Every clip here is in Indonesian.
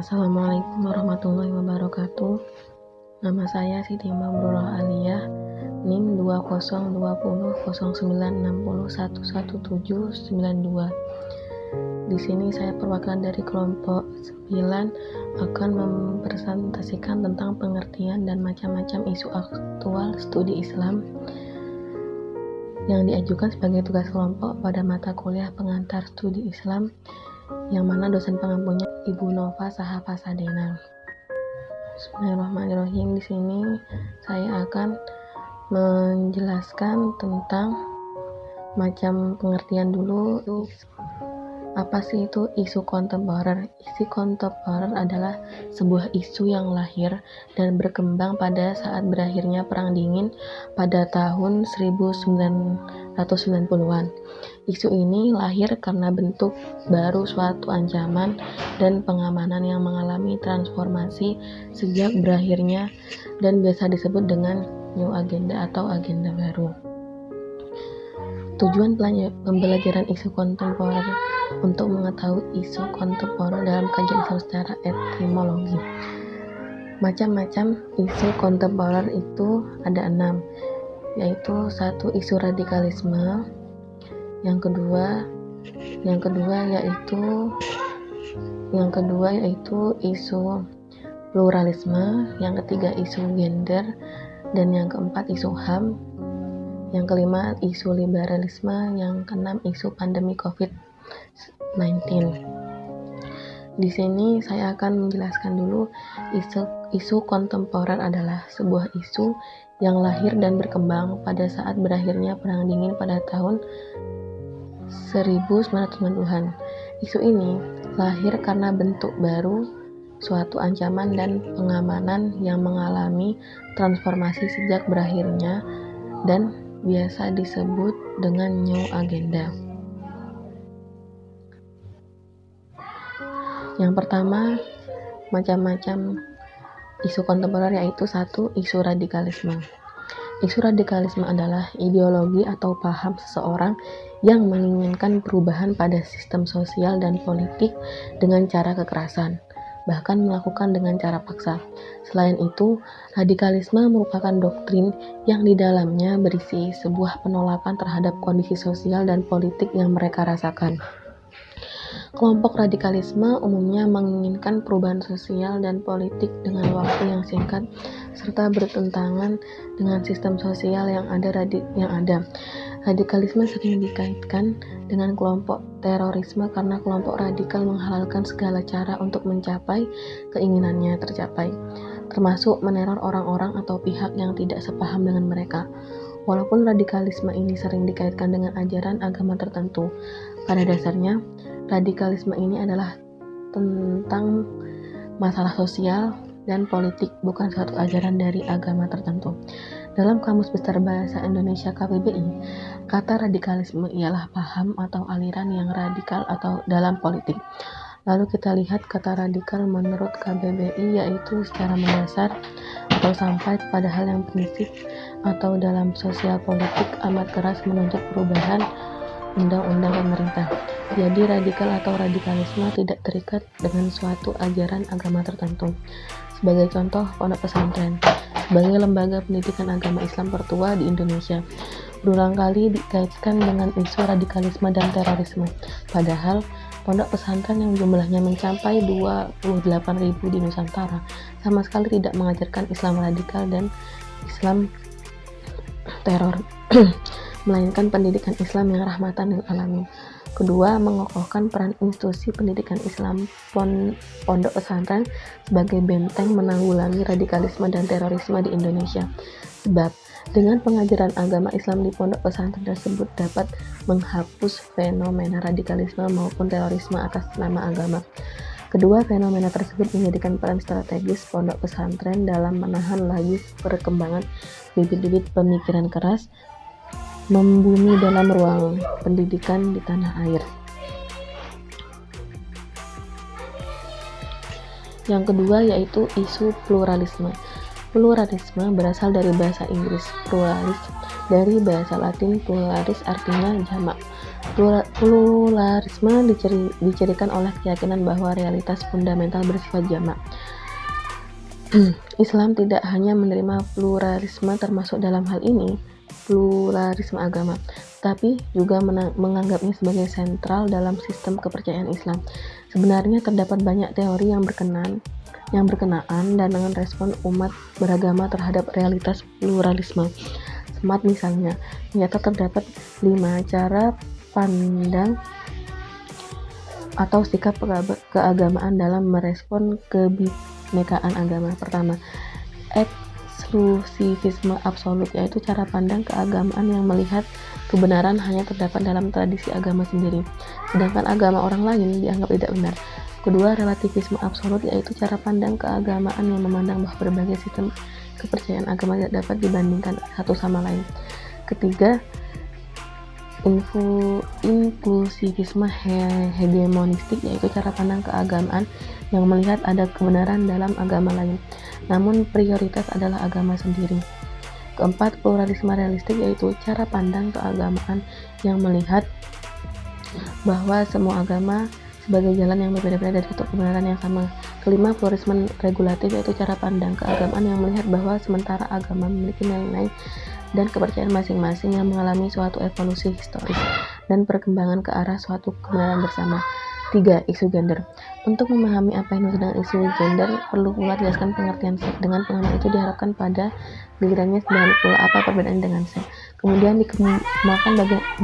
Assalamualaikum warahmatullahi wabarakatuh. Nama saya Siti Mabrurah Aliyah, NIM 20200960111792. Di sini saya perwakilan dari kelompok 9 akan mempresentasikan tentang pengertian dan macam-macam isu aktual studi Islam yang diajukan sebagai tugas kelompok pada mata kuliah pengantar studi Islam yang mana dosen pengampunya Ibu Nova Sahapasadena. Bismillahirrahmanirrahim. Di sini saya akan menjelaskan tentang macam pengertian dulu. Apa sih itu isu kontemporer? Isu kontemporer adalah sebuah isu yang lahir dan berkembang pada saat berakhirnya Perang Dingin pada tahun 1990-an. Isu ini lahir karena bentuk baru suatu ancaman dan pengamanan yang mengalami transformasi sejak berakhirnya dan biasa disebut dengan New Agenda atau agenda baru. Tujuan pembelajaran isu kontemporer untuk mengetahui isu kontemporer dalam kajian Islam secara etimologi. Macam-macam isu kontemporer itu ada 6, yaitu 1 isu radikalisme, yang kedua yaitu isu pluralisme, yang ketiga isu gender, dan yang keempat isu HAM, yang kelima isu liberalisme, yang keenam isu pandemi COVID-19. Di sini saya akan menjelaskan dulu isu kontemporer adalah sebuah isu yang lahir dan berkembang pada saat berakhirnya Perang Dingin pada tahun 1990-an. Isu ini lahir karena bentuk baru suatu ancaman dan pengamanan yang mengalami transformasi sejak berakhirnya dan biasa disebut dengan New Agenda. Yang pertama, macam-macam isu kontemporer yaitu 1. Isu radikalisme. Isu radikalisme adalah ideologi atau paham seseorang yang menginginkan perubahan pada sistem sosial dan politik dengan cara kekerasan, bahkan melakukan dengan cara paksa. Selain itu, radikalisme merupakan doktrin yang di dalamnya berisi sebuah penolakan terhadap kondisi sosial dan politik yang mereka rasakan. Kelompok radikalisme umumnya menginginkan perubahan sosial dan politik dengan waktu yang singkat serta bertentangan dengan sistem sosial yang ada. Radikalisme sering dikaitkan dengan kelompok terorisme karena kelompok radikal menghalalkan segala cara untuk mencapai keinginannya tercapai, termasuk meneror orang-orang atau pihak yang tidak sepaham dengan mereka. Walaupun radikalisme ini sering dikaitkan dengan ajaran agama tertentu, pada dasarnya radikalisme ini adalah tentang masalah sosial dan politik, bukan suatu ajaran dari agama tertentu. Dalam Kamus Besar Bahasa Indonesia KBBI, kata radikalisme ialah paham atau aliran yang radikal atau dalam politik. Lalu kita lihat kata radikal menurut KBBI yaitu secara mendasar atau sampai pada hal yang prinsip atau dalam sosial politik amat keras menuntut perubahan undang-undang pemerintah. Jadi radikal atau radikalisme tidak terikat dengan suatu ajaran agama tertentu. Sebagai contoh, pondok pesantren sebagai lembaga pendidikan agama Islam tertua di Indonesia berulang kali dikaitkan dengan isu radikalisme dan terorisme. Padahal pondok pesantren yang jumlahnya mencapai 28.000 di Nusantara sama sekali tidak mengajarkan Islam radikal dan Islam teror, melainkan pendidikan Islam yang rahmatan lil alamin. Kedua, mengokohkan peran institusi pendidikan Islam pondok pesantren sebagai benteng menanggulangi radikalisme dan terorisme di Indonesia. Sebab dengan pengajaran agama Islam di pondok pesantren tersebut dapat menghapus fenomena radikalisme maupun terorisme atas nama agama. Kedua, fenomena tersebut menjadikan peran strategis pondok pesantren dalam menahan laju perkembangan bibit-bibit pemikiran keras membumi dalam ruang pendidikan di tanah air. Yang kedua yaitu isu pluralisme. Pluralisme berasal dari bahasa Inggris pluralis, dari bahasa Latin pluralis artinya jamak. Pluralisme dicirikan oleh keyakinan bahwa realitas fundamental bersifat jamak. Islam tidak hanya menerima pluralisme termasuk dalam hal ini pluralisme agama, tapi juga menganggapnya sebagai sentral dalam sistem kepercayaan Islam. Sebenarnya terdapat banyak teori yang berkenaan dan dengan respon umat beragama terhadap realitas pluralisme. SMART misalnya, ternyata terdapat 5 cara pandang atau sikap keagamaan dalam merespon kebinekaan agama. Pertama, eksklusivisme absolut, yaitu cara pandang keagamaan yang melihat kebenaran hanya terdapat dalam tradisi agama sendiri, sedangkan agama orang lain dianggap tidak benar. Kedua, relativisme absolut, yaitu cara pandang keagamaan yang memandang bahwa berbagai sistem kepercayaan agama tidak dapat dibandingkan satu sama lain. Ketiga, inklusivisme hegemonistik, yaitu cara pandang keagamaan yang melihat ada kebenaran dalam agama lain, namun prioritas adalah agama sendiri. Keempat, pluralisme realistik, yaitu cara pandang keagamaan yang melihat bahwa semua agama sebagai jalan yang berbeda-beda dari satu kebenaran yang sama. Kelima, pluralisme regulatif, yaitu cara pandang keagamaan yang melihat bahwa sementara agama memiliki nilai-nilai dan kepercayaan masing-masing yang mengalami suatu evolusi historis dan perkembangan ke arah suatu kebenaran bersama. 3. Isu gender. Untuk memahami apa yang dimaksud dengan isu gender, perlu pula dijelaskan pengertian seks. Dengan pengertian itu diharapkan pada gilirannya didalami pula apa perbedaan dengan seks. Kemudian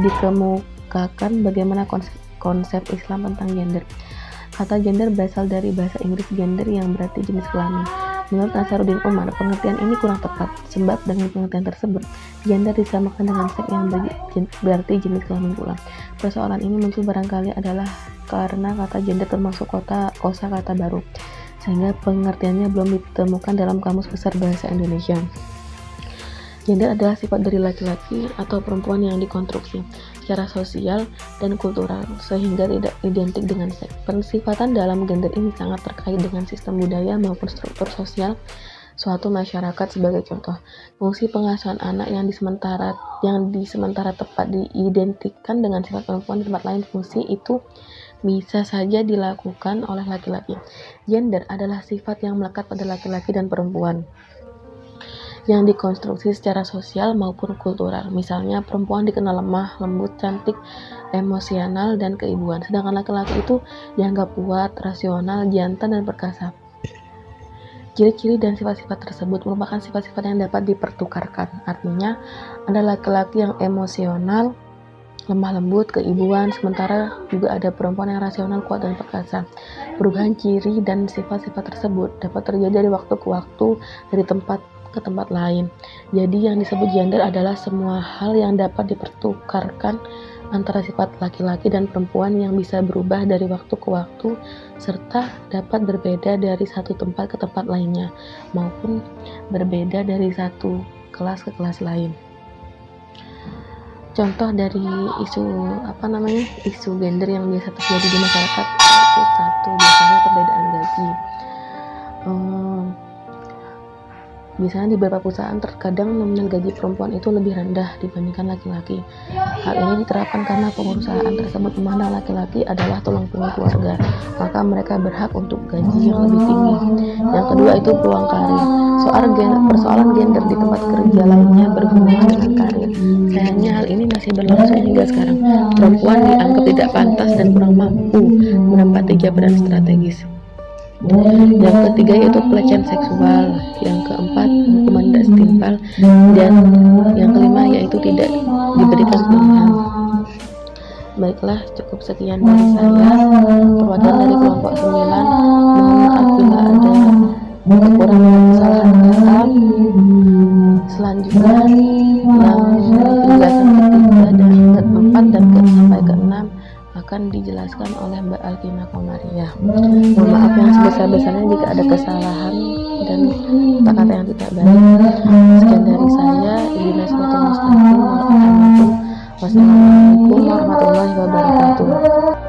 dikemukakan bagaimana konsep Islam tentang gender. Kata gender berasal dari bahasa Inggris gender yang berarti jenis kelamin. Menurut Nasaruddin Umar, pengertian ini kurang tepat, sebab dengan pengertian tersebut, gender disamakan dengan seks yang berarti jenis kelamin pula. Persoalan ini muncul barangkali adalah karena kata gender termasuk kosakata baru, sehingga pengertiannya belum ditemukan dalam Kamus Besar Bahasa Indonesia. Gender adalah sifat dari laki-laki atau perempuan yang dikonstruksi secara sosial dan kultural sehingga tidak identik dengan seks. Persifatan dalam gender ini sangat terkait dengan sistem budaya maupun struktur sosial suatu masyarakat. Sebagai contoh, fungsi pengasuhan anak yang di sementara tepat diidentikan dengan sifat perempuan di tempat lain, fungsi itu bisa saja dilakukan oleh laki-laki. Gender adalah sifat yang melekat pada laki-laki dan perempuan yang dikonstruksi secara sosial maupun kultural. Misalnya, perempuan dikenal lemah, lembut, cantik, emosional, dan keibuan, sedangkan laki-laki itu dianggap kuat, rasional, jantan, dan perkasa. Ciri-ciri dan sifat-sifat tersebut merupakan sifat-sifat yang dapat dipertukarkan. Artinya, ada laki-laki yang emosional, lemah lembut, keibuan, sementara juga ada perempuan yang rasional, kuat, dan perkasa. Perubahan ciri dan sifat-sifat tersebut dapat terjadi dari waktu ke waktu, dari tempat ke tempat lain. Jadi yang disebut gender adalah semua hal yang dapat dipertukarkan antara sifat laki-laki dan perempuan yang bisa berubah dari waktu ke waktu serta dapat berbeda dari satu tempat ke tempat lainnya maupun berbeda dari satu kelas ke kelas lain. Contoh dari isu gender yang biasa terjadi di masyarakat itu satu, biasanya perbedaan gaji. Biasanya di beberapa perusahaan terkadang nominal gaji perempuan itu lebih rendah dibandingkan laki-laki. Hal ini diterapkan karena perusahaan tersebut memandang laki-laki adalah tulang punggung keluarga, maka mereka berhak untuk gaji yang lebih tinggi. Yang kedua itu peluang karir. Persoalan gender di tempat kerja lainnya berhubungan dengan karir. Sayangnya hal ini masih berlangsung hingga sekarang. Perempuan dianggap tidak pantas dan kurang mampu menempati jabatan strategis. Yang ketiga yaitu pelecehan seksual, yang keempat hukuman tidak setimpal, dan yang kelima yaitu tidak diberikan pilihan. Baiklah, cukup sekian dari saya, perwakilan dari kelompok 9. Mohon maaf bila ada kekurangan kesalahan kata. Selanjutnya yang ketiga sampai 3 dan keempat dan sampai ke-6 akan dijelaskan oleh Mbak Alvina Komariah. Mohon maaf yang sebesar-besarnya jika ada kesalahan dan kata-kata yang tidak baik. Sekian dari saya, Ibu Mustaqim. Wassalamualaikum warahmatullahi wabarakatuh.